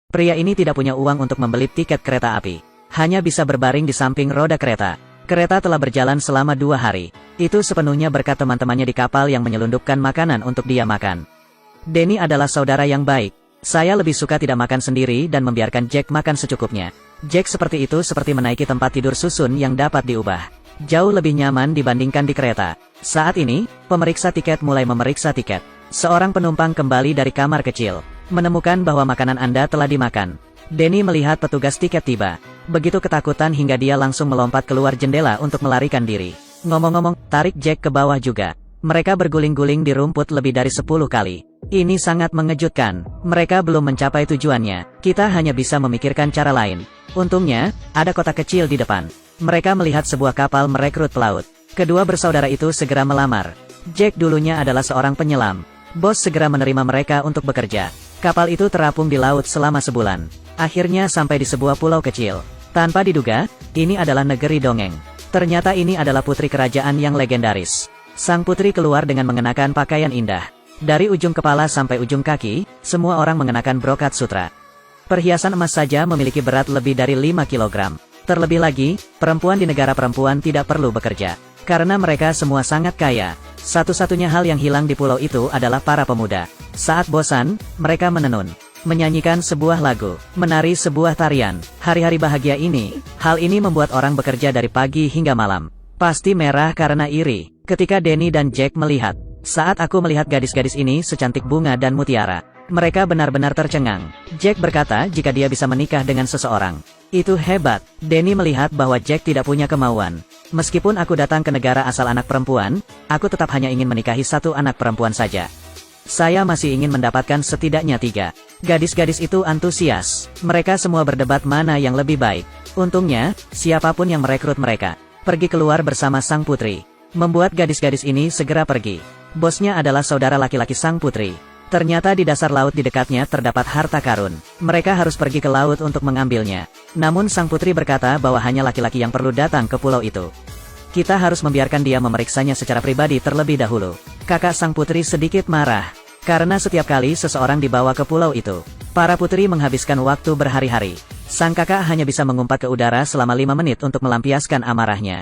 Pria ini tidak punya uang untuk membeli tiket kereta api. Hanya bisa berbaring di samping roda kereta. Kereta telah berjalan selama 2 hari. Itu sepenuhnya berkat teman-temannya di kapal yang menyelundupkan makanan untuk dia makan. Denny adalah saudara yang baik. Saya lebih suka tidak makan sendiri dan membiarkan Jack makan secukupnya. Jack seperti itu seperti menaiki tempat tidur susun yang dapat diubah. Jauh lebih nyaman dibandingkan di kereta. Saat ini, pemeriksa tiket mulai memeriksa tiket. Seorang penumpang kembali dari kamar kecil. Menemukan bahwa makanan Anda telah dimakan. Denny melihat petugas tiket tiba. Begitu ketakutan hingga dia langsung melompat keluar jendela untuk melarikan diri. Ngomong-ngomong, tarik Jack ke bawah juga. Mereka berguling-guling di rumput lebih dari 10 kali. Ini sangat mengejutkan. Mereka belum mencapai tujuannya. Kita hanya bisa memikirkan cara lain. Untungnya, ada kota kecil di depan. Mereka melihat sebuah kapal merekrut pelaut. Kedua bersaudara itu segera melamar. Jack dulunya adalah seorang penyelam. Bos segera menerima mereka untuk bekerja. Kapal itu terapung di laut selama sebulan. Akhirnya sampai di sebuah pulau kecil. Tanpa diduga, ini adalah negeri dongeng. Ternyata ini adalah putri kerajaan yang legendaris. Sang putri keluar dengan mengenakan pakaian indah. Dari ujung kepala sampai ujung kaki, semua orang mengenakan brokat sutra. Perhiasan emas saja memiliki berat lebih dari 5 kg. Terlebih lagi, perempuan di negara perempuan tidak perlu bekerja. Karena mereka semua sangat kaya. Satu-satunya hal yang hilang di pulau itu adalah para pemuda. Saat bosan, mereka menenun. Menyanyikan sebuah lagu, menari sebuah tarian. Hari-hari bahagia ini, hal ini membuat orang bekerja dari pagi hingga malam. Pasti merah karena iri. Ketika Denny dan Jack melihat, saat aku melihat gadis-gadis ini secantik bunga dan mutiara. Mereka benar-benar tercengang. Jack berkata jika dia bisa menikah dengan seseorang. Itu hebat. Denny melihat bahwa Jack tidak punya kemauan. Meskipun aku datang ke negara asal anak perempuan, aku tetap hanya ingin menikahi satu anak perempuan saja. Saya masih ingin mendapatkan setidaknya 3. Gadis-gadis itu antusias. Mereka semua berdebat mana yang lebih baik. Untungnya, siapapun yang merekrut mereka, pergi keluar bersama sang putri. Membuat gadis-gadis ini segera pergi. Bosnya adalah saudara laki-laki sang putri. Ternyata di dasar laut di dekatnya terdapat harta karun. Mereka harus pergi ke laut untuk mengambilnya. Namun sang putri berkata bahwa hanya laki-laki yang perlu datang ke pulau itu. Kita harus membiarkan dia memeriksanya secara pribadi terlebih dahulu. Kakak sang putri sedikit marah. Karena setiap kali seseorang dibawa ke pulau itu, para putri menghabiskan waktu berhari-hari. Sang kakak hanya bisa mengumpat ke udara selama 5 menit untuk melampiaskan amarahnya.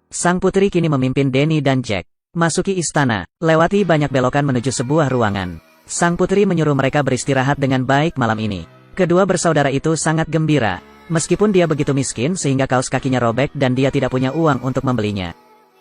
Sang putri kini memimpin Denny dan Jack. Masuki istana, lewati banyak belokan menuju sebuah ruangan. Sang putri menyuruh mereka beristirahat dengan baik malam ini. Kedua bersaudara itu sangat gembira. Meskipun dia begitu miskin sehingga kaos kakinya robek dan dia tidak punya uang untuk membelinya.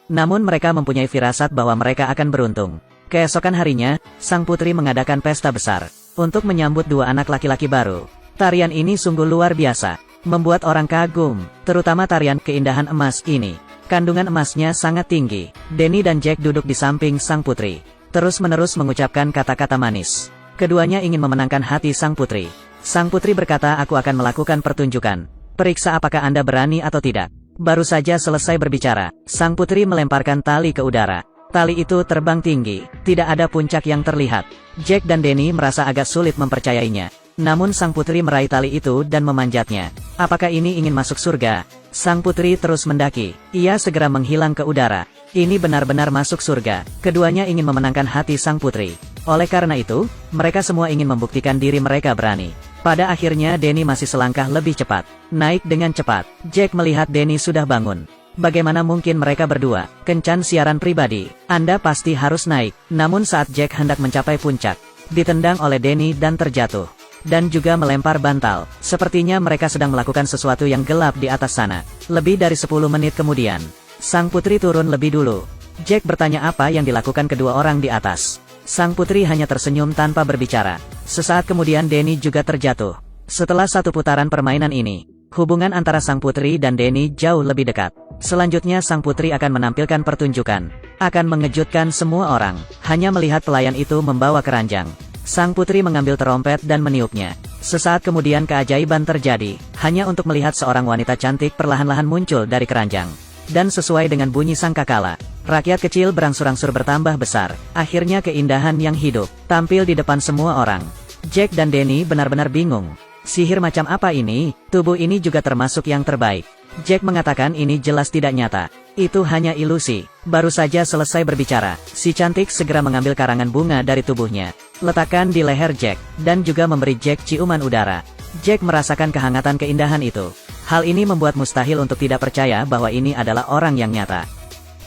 Namun mereka mempunyai firasat bahwa mereka akan beruntung. Keesokan harinya, sang putri mengadakan pesta besar untuk menyambut 2 anak laki-laki baru. Tarian ini sungguh luar biasa, membuat orang kagum, terutama tarian keindahan emas ini. Kandungan emasnya sangat tinggi. Denny dan Jack duduk di samping sang putri, terus-menerus mengucapkan kata-kata manis. Keduanya ingin memenangkan hati sang putri. Sang putri berkata, aku akan melakukan pertunjukan. Periksa apakah Anda berani atau tidak. Baru saja selesai berbicara, sang putri melemparkan tali ke udara. Tali itu terbang tinggi, tidak ada puncak yang terlihat. Jack dan Denny merasa agak sulit mempercayainya. Namun sang putri meraih tali itu dan memanjatnya. Apakah ini ingin masuk surga? Sang putri terus mendaki. Ia segera menghilang ke udara. Ini benar-benar masuk surga. Keduanya ingin memenangkan hati sang putri. Oleh karena itu, mereka semua ingin membuktikan diri mereka berani. Pada akhirnya Denny masih selangkah lebih cepat. Naik dengan cepat. Jack melihat Denny sudah bangun. Bagaimana mungkin mereka berdua? Kencan siaran pribadi. Anda pasti harus naik. Namun saat Jack hendak mencapai puncak, ditendang oleh Denny dan terjatuh. Dan juga melempar bantal. Sepertinya mereka sedang melakukan sesuatu yang gelap di atas sana. Lebih dari 10 menit kemudian, sang putri turun lebih dulu. Jack bertanya apa yang dilakukan kedua orang di atas. Sang putri hanya tersenyum tanpa berbicara. Sesaat kemudian Denny juga terjatuh. Setelah 1 putaran permainan ini, hubungan antara sang putri dan Denny jauh lebih dekat. Selanjutnya sang putri akan menampilkan pertunjukan. Akan mengejutkan semua orang. Hanya melihat pelayan itu membawa keranjang. Sang putri mengambil terompet dan meniupnya. Sesaat kemudian keajaiban terjadi. Hanya untuk melihat seorang wanita cantik perlahan-lahan muncul dari keranjang. Dan sesuai dengan bunyi sangkakala, rakyat kecil berangsur-angsur bertambah besar. Akhirnya keindahan yang hidup tampil di depan semua orang. Jack dan Denny benar-benar bingung. Sihir macam apa ini? Tubuh ini juga termasuk yang terbaik. Jack mengatakan ini jelas tidak nyata. Itu hanya ilusi. Baru saja selesai berbicara, si cantik segera mengambil karangan bunga dari tubuhnya. Letakkan di leher Jack, dan juga memberi Jack ciuman udara. Jack merasakan kehangatan keindahan itu. Hal ini membuat mustahil untuk tidak percaya bahwa ini adalah orang yang nyata.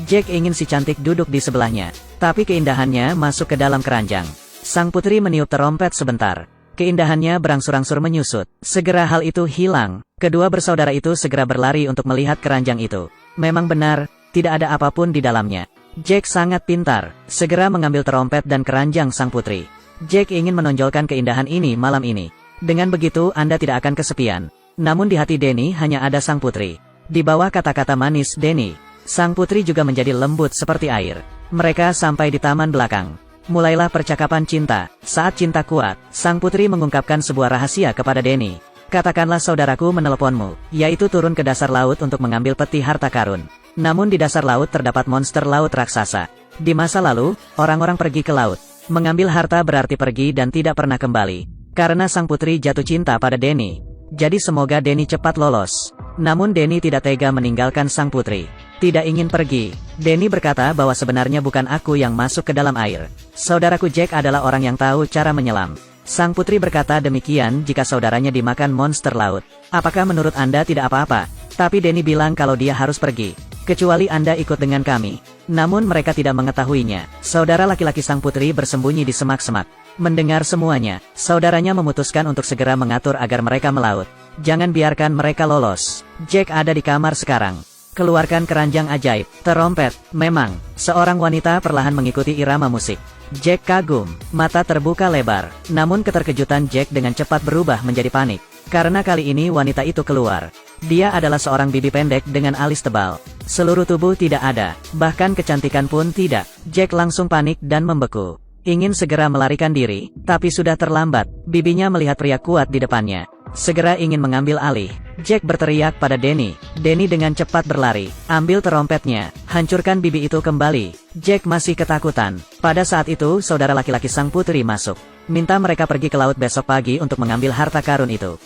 Jack ingin si cantik duduk di sebelahnya, tapi keindahannya masuk ke dalam keranjang. Sang putri meniup terompet sebentar. Keindahannya berangsur-angsur menyusut. Segera hal itu hilang. Kedua bersaudara itu segera berlari untuk melihat keranjang itu. Memang benar, tidak ada apapun di dalamnya. Jack sangat pintar, segera mengambil terompet dan keranjang sang putri. Jack ingin menonjolkan keindahan ini malam ini. Dengan begitu Anda tidak akan kesepian. Namun di hati Denny hanya ada sang putri. Di bawah kata-kata manis Denny, sang putri juga menjadi lembut seperti air. Mereka sampai di taman belakang. Mulailah percakapan cinta. Saat cinta kuat, sang putri mengungkapkan sebuah rahasia kepada Denny. Katakanlah saudaraku meneleponmu, yaitu turun ke dasar laut untuk mengambil peti harta karun. Namun di dasar laut terdapat monster laut raksasa. Di masa lalu, orang-orang pergi ke laut. Mengambil harta berarti pergi dan tidak pernah kembali. Karena sang putri jatuh cinta pada Denny. Jadi semoga Denny cepat lolos. Namun Denny tidak tega meninggalkan sang putri. Tidak ingin pergi. Denny berkata bahwa sebenarnya bukan aku yang masuk ke dalam air. Saudaraku Jack adalah orang yang tahu cara menyelam. Sang putri berkata demikian jika saudaranya dimakan monster laut. Apakah menurut Anda tidak apa-apa? Tapi Denny bilang kalau dia harus pergi. Kecuali Anda ikut dengan kami. Namun mereka tidak mengetahuinya. Saudara laki-laki sang putri bersembunyi di semak-semak. Mendengar semuanya, saudaranya memutuskan untuk segera mengatur agar mereka melaut. Jangan biarkan mereka lolos. Jack ada di kamar sekarang. Keluarkan keranjang ajaib, terompet. Memang, seorang wanita perlahan mengikuti irama musik. Jack kagum, mata terbuka lebar. Namun keterkejutan Jack dengan cepat berubah menjadi panik. Karena kali ini wanita itu keluar. Dia adalah seorang bibi pendek dengan alis tebal. Seluruh tubuh tidak ada, bahkan kecantikan pun tidak. Jack langsung panik dan membeku. Ingin segera melarikan diri, tapi sudah terlambat. Bibinya melihat pria kuat di depannya. Segera ingin mengambil alih. Jack berteriak pada Denny. Denny dengan cepat berlari. Ambil terompetnya. Hancurkan bibi itu kembali. Jack masih ketakutan. Pada saat itu, saudara laki-laki sang putri masuk. Minta mereka pergi ke laut besok pagi untuk mengambil harta karun itu.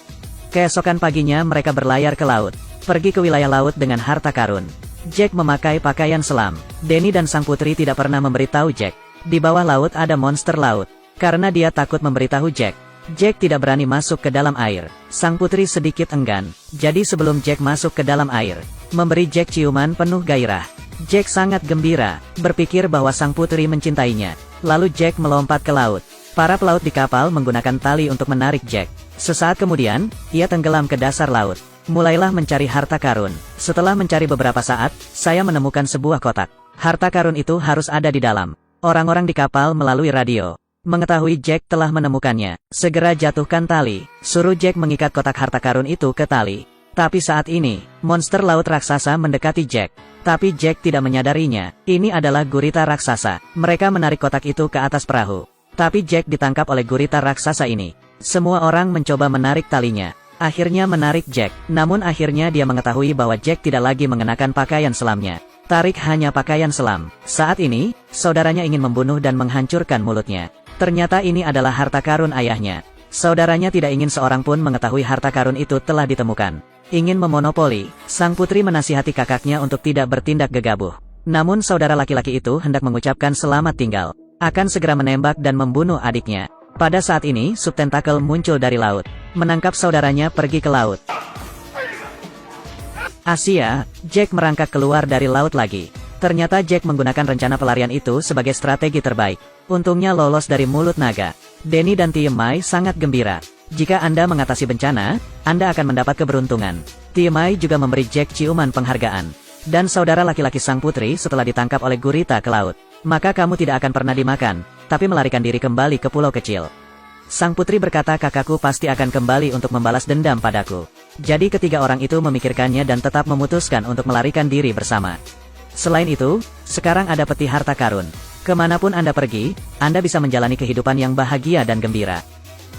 Keesokan paginya mereka berlayar ke laut. Pergi ke wilayah laut dengan harta karun. Jack memakai pakaian selam. Denny dan sang putri tidak pernah memberitahu Jack. Di bawah laut ada monster laut. Karena dia takut memberitahu Jack. Jack tidak berani masuk ke dalam air. Sang putri sedikit enggan. Jadi sebelum Jack masuk ke dalam air, memberi Jack ciuman penuh gairah. Jack sangat gembira, berpikir bahwa sang putri mencintainya. Lalu Jack melompat ke laut. Para pelaut di kapal menggunakan tali untuk menarik Jack. Sesaat kemudian, ia tenggelam ke dasar laut. Mulailah mencari harta karun. Setelah mencari beberapa saat, saya menemukan sebuah kotak. Harta karun itu harus ada di dalam. Orang-orang di kapal melalui radio mengetahui Jack telah menemukannya. Segera jatuhkan tali. Suruh Jack mengikat kotak harta karun itu ke tali. Tapi saat ini, monster laut raksasa mendekati Jack. Tapi Jack tidak menyadarinya. Ini adalah gurita raksasa. Mereka menarik kotak itu ke atas perahu. Tapi Jack ditangkap oleh gurita raksasa ini. Semua orang mencoba menarik talinya. Akhirnya menarik Jack. Namun akhirnya dia mengetahui bahwa Jack tidak lagi mengenakan pakaian selamnya. Tarik hanya pakaian selam. Saat ini, saudaranya ingin membunuh dan menghancurkan mulutnya. Ternyata ini adalah harta karun ayahnya. Saudaranya tidak ingin seorang pun mengetahui harta karun itu telah ditemukan. Ingin memonopoli, sang putri menasihati kakaknya untuk tidak bertindak gegabah. Namun saudara laki-laki itu hendak mengucapkan selamat tinggal. Akan segera menembak dan membunuh adiknya. Pada saat ini, subtentakel muncul dari laut. Menangkap saudaranya pergi ke laut. Asia, Jack merangkak keluar dari laut lagi. Ternyata Jack menggunakan rencana pelarian itu sebagai strategi terbaik. Untungnya lolos dari mulut naga. Denny dan Tiemai sangat gembira. Jika Anda mengatasi bencana, Anda akan mendapat keberuntungan. Tiemai juga memberi Jack ciuman penghargaan. Dan saudara laki-laki sang putri setelah ditangkap oleh gurita ke laut. Maka kamu tidak akan pernah dimakan, tapi melarikan diri kembali ke pulau kecil. Sang putri berkata kakakku pasti akan kembali untuk membalas dendam padaku. Jadi ketiga orang itu memikirkannya dan tetap memutuskan untuk melarikan diri bersama. Selain itu, sekarang ada peti harta karun. Kemanapun Anda pergi, Anda bisa menjalani kehidupan yang bahagia dan gembira.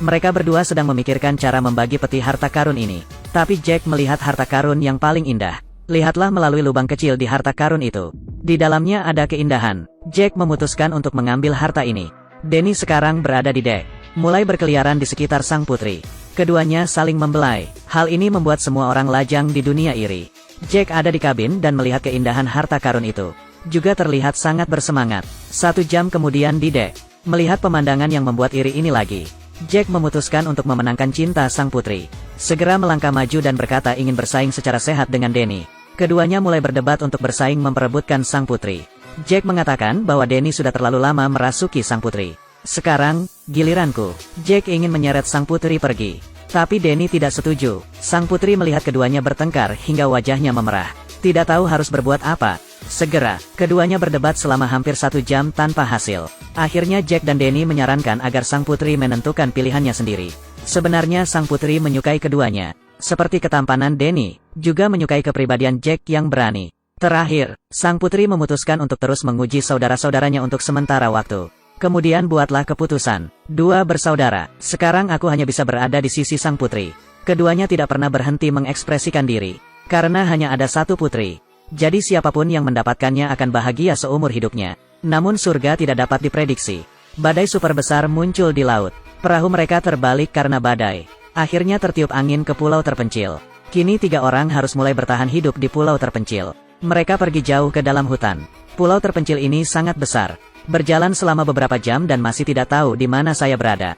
Mereka berdua sedang memikirkan cara membagi peti harta karun ini. Tapi Jack melihat harta karun yang paling indah. Lihatlah melalui lubang kecil di harta karun itu. Di dalamnya ada keindahan. Jack memutuskan untuk mengambil harta ini. Denny sekarang berada di dek, mulai berkeliaran di sekitar sang putri. Keduanya saling membelai. Hal ini membuat semua orang lajang di dunia iri. Jack ada di kabin dan melihat keindahan harta karun itu. Juga terlihat sangat bersemangat. 1 jam kemudian di dek, melihat pemandangan yang membuat iri ini lagi. Jack memutuskan untuk memenangkan cinta sang putri. Segera melangkah maju dan berkata ingin bersaing secara sehat dengan Danny. Keduanya mulai berdebat untuk bersaing memperebutkan sang putri. Jack mengatakan bahwa Danny sudah terlalu lama merasuki sang putri. Sekarang, giliranku. Jack ingin menyeret sang putri pergi. Tapi Danny tidak setuju. Sang putri melihat keduanya bertengkar hingga wajahnya memerah. Tidak tahu harus berbuat apa. Segera, keduanya berdebat selama hampir 1 jam tanpa hasil. Akhirnya Jack dan Danny menyarankan agar sang putri menentukan pilihannya sendiri. Sebenarnya sang putri menyukai keduanya. Seperti ketampanan Danny, juga menyukai kepribadian Jack yang berani. Terakhir, sang putri memutuskan untuk terus menguji saudara-saudaranya untuk sementara waktu. Kemudian buatlah keputusan. 2 bersaudara. Sekarang aku hanya bisa berada di sisi sang putri. Keduanya tidak pernah berhenti mengekspresikan diri. Karena hanya ada 1 putri. Jadi siapapun yang mendapatkannya akan bahagia seumur hidupnya. Namun surga tidak dapat diprediksi. Badai super besar muncul di laut. Perahu mereka terbalik karena badai. Akhirnya tertiup angin ke pulau terpencil. Kini 3 orang harus mulai bertahan hidup di pulau terpencil. Mereka pergi jauh ke dalam hutan. Pulau terpencil ini sangat besar. Berjalan selama beberapa jam dan masih tidak tahu di mana saya berada.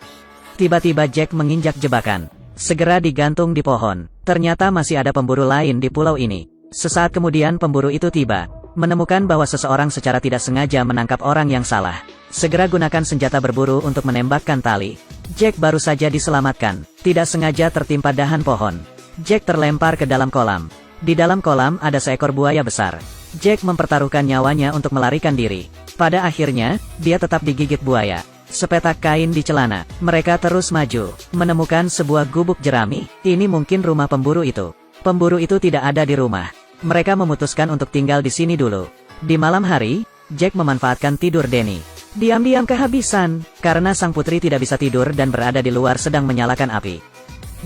Tiba-tiba Jack menginjak jebakan. Segera digantung di pohon. Ternyata masih ada pemburu lain di pulau ini. Sesaat kemudian pemburu itu tiba. Menemukan bahwa seseorang secara tidak sengaja menangkap orang yang salah. Segera gunakan senjata berburu untuk menembakkan tali. Jack baru saja diselamatkan. Tidak sengaja tertimpa dahan pohon. Jack terlempar ke dalam kolam. Di dalam kolam ada seekor buaya besar. Jack mempertaruhkan nyawanya untuk melarikan diri. Pada akhirnya, dia tetap digigit buaya. Sepetak kain di celana. Mereka terus maju. Menemukan sebuah gubuk jerami. Ini mungkin rumah pemburu itu. Pemburu itu tidak ada di rumah. Mereka memutuskan untuk tinggal di sini dulu. Di malam hari, Jack memanfaatkan tidur Danny. Diam-diam kehabisan, karena sang putri tidak bisa tidur dan berada di luar sedang menyalakan api.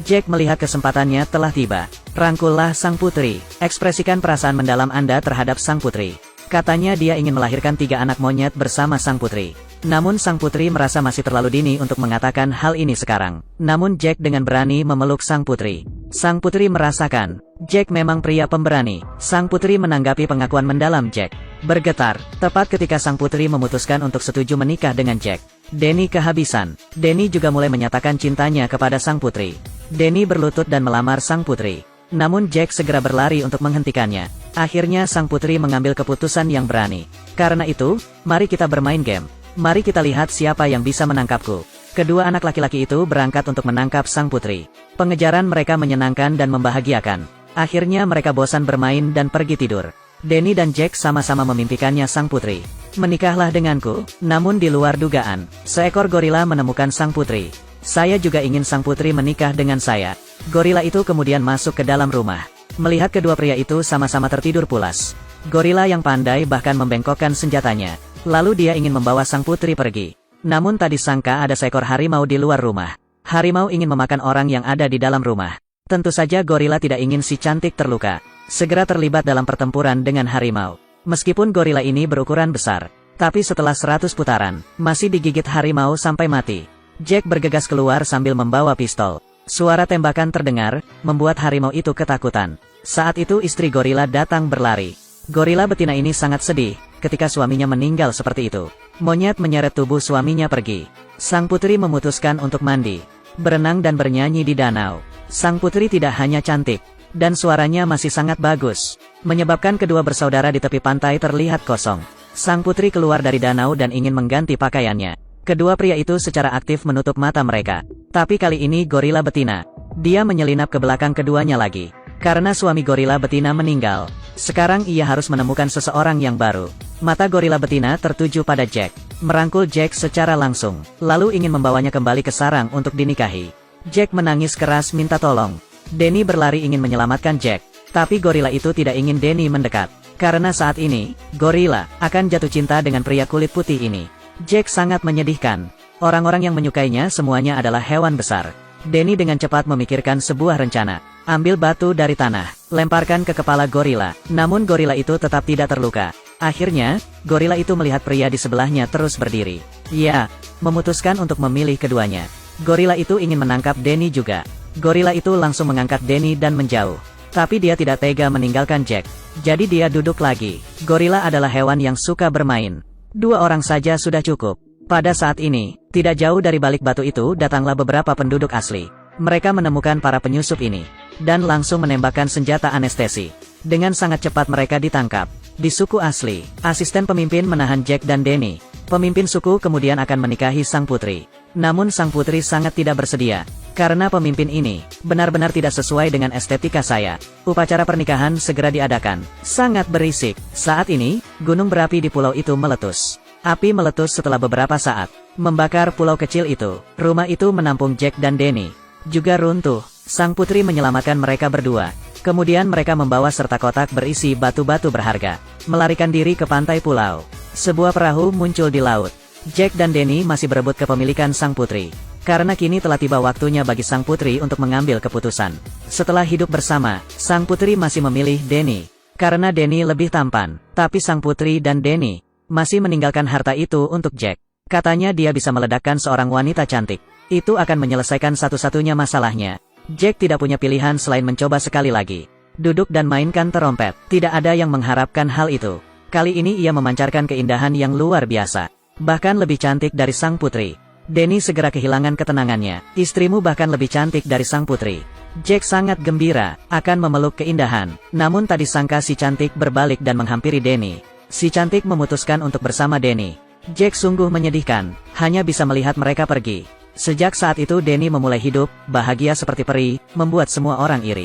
Jack melihat kesempatannya telah tiba. Rangkullah sang putri. Ekspresikan perasaan mendalam Anda terhadap sang putri. Katanya dia ingin melahirkan 3 anak monyet bersama sang putri. Namun sang putri merasa masih terlalu dini untuk mengatakan hal ini sekarang. Namun Jack dengan berani memeluk sang putri. Sang putri merasakan, Jack memang pria pemberani. Sang putri menanggapi pengakuan mendalam Jack. Bergetar, tepat ketika sang putri memutuskan untuk setuju menikah dengan Jack. Danny kehabisan. Danny juga mulai menyatakan cintanya kepada sang putri. Danny berlutut dan melamar sang putri. Namun Jack segera berlari untuk menghentikannya. Akhirnya sang putri mengambil keputusan yang berani. Karena itu, mari kita bermain game. Mari kita lihat siapa yang bisa menangkapku. Kedua anak laki-laki itu berangkat untuk menangkap sang putri. Pengejaran mereka menyenangkan dan membahagiakan. Akhirnya mereka bosan bermain dan pergi tidur. Danny dan Jack sama-sama memimpikannya sang putri. Menikahlah denganku. Namun di luar dugaan, seekor gorila menemukan sang putri. Saya juga ingin sang putri menikah dengan saya. Gorila itu kemudian masuk ke dalam rumah. Melihat kedua pria itu sama-sama tertidur pulas. Gorila yang pandai bahkan membengkokkan senjatanya. Lalu dia ingin membawa sang putri pergi. Namun tadi sangka ada seekor harimau di luar rumah. Harimau ingin memakan orang yang ada di dalam rumah. Tentu saja gorila tidak ingin si cantik terluka. Segera terlibat dalam pertempuran dengan harimau. Meskipun gorila ini berukuran besar, tapi setelah 100 putaran, masih digigit harimau sampai mati. Jack bergegas keluar sambil membawa pistol. Suara tembakan terdengar, membuat harimau itu ketakutan. Saat itu istri gorila datang berlari. Gorila betina ini sangat sedih, ketika suaminya meninggal seperti itu. Monyet menyeret tubuh suaminya pergi. Sang putri memutuskan untuk mandi, berenang dan bernyanyi di danau. Sang putri tidak hanya cantik, dan suaranya masih sangat bagus, menyebabkan kedua bersaudara di tepi pantai terlihat kosong. Sang putri keluar dari danau dan ingin mengganti pakaiannya. Kedua pria itu secara aktif menutup mata mereka. Tapi kali ini gorila betina. Dia menyelinap ke belakang keduanya lagi. Karena suami gorila betina meninggal, sekarang ia harus menemukan seseorang yang baru. Mata gorila betina tertuju pada Jack. Merangkul Jack secara langsung, lalu ingin membawanya kembali ke sarang untuk dinikahi. Jack menangis keras minta tolong. Danny berlari ingin menyelamatkan Jack. Tapi gorila itu tidak ingin Danny mendekat. Karena saat ini, gorila akan jatuh cinta dengan pria kulit putih ini. Jack sangat menyedihkan. Orang-orang yang menyukainya semuanya adalah hewan besar. Danny dengan cepat memikirkan sebuah rencana. Ambil batu dari tanah, lemparkan ke kepala gorila. Namun gorila itu tetap tidak terluka. Akhirnya, gorila itu melihat pria di sebelahnya terus berdiri. Ya, memutuskan untuk memilih keduanya. Gorila itu ingin menangkap Danny juga. Gorila itu langsung mengangkat Danny dan menjauh. Tapi dia tidak tega meninggalkan Jack. Jadi dia duduk lagi. Gorila adalah hewan yang suka bermain. 2 orang saja sudah cukup. Pada saat ini, tidak jauh dari balik batu itu datanglah beberapa penduduk asli. Mereka menemukan para penyusup ini, dan langsung menembakkan senjata anestesi. Dengan sangat cepat mereka ditangkap. Di suku asli, asisten pemimpin menahan Jack dan Danny. Pemimpin suku kemudian akan menikahi sang putri. Namun sang putri sangat tidak bersedia. Karena pemimpin ini, benar-benar tidak sesuai dengan estetika saya. Upacara pernikahan segera diadakan. Sangat berisik. Saat ini, gunung berapi di pulau itu meletus. Api meletus setelah beberapa saat. Membakar pulau kecil itu. Rumah itu menampung Jack dan Danny juga runtuh. Sang putri menyelamatkan mereka berdua. Kemudian mereka membawa serta kotak berisi batu-batu berharga. Melarikan diri ke pantai pulau. Sebuah perahu muncul di laut. Jack dan Danny masih berebut kepemilikan sang putri. Karena kini telah tiba waktunya bagi sang putri untuk mengambil keputusan. Setelah hidup bersama, sang putri masih memilih Danny. Karena Danny lebih tampan. Tapi sang putri dan Danny masih meninggalkan harta itu untuk Jack. Katanya dia bisa meledakkan seorang wanita cantik. Itu akan menyelesaikan satu-satunya masalahnya. Jack tidak punya pilihan selain mencoba sekali lagi. Duduk dan mainkan terompet. Tidak ada yang mengharapkan hal itu. Kali ini ia memancarkan keindahan yang luar biasa. Bahkan lebih cantik dari sang putri. Danny segera kehilangan ketenangannya. Istrimu bahkan lebih cantik dari sang putri. Jack sangat gembira, akan memeluk keindahan. Namun tadi sangka si cantik berbalik dan menghampiri Danny. Si cantik memutuskan untuk bersama Danny. Jack sungguh menyedihkan, hanya bisa melihat mereka pergi. Sejak saat itu Danny memulai hidup, bahagia seperti peri, membuat semua orang iri.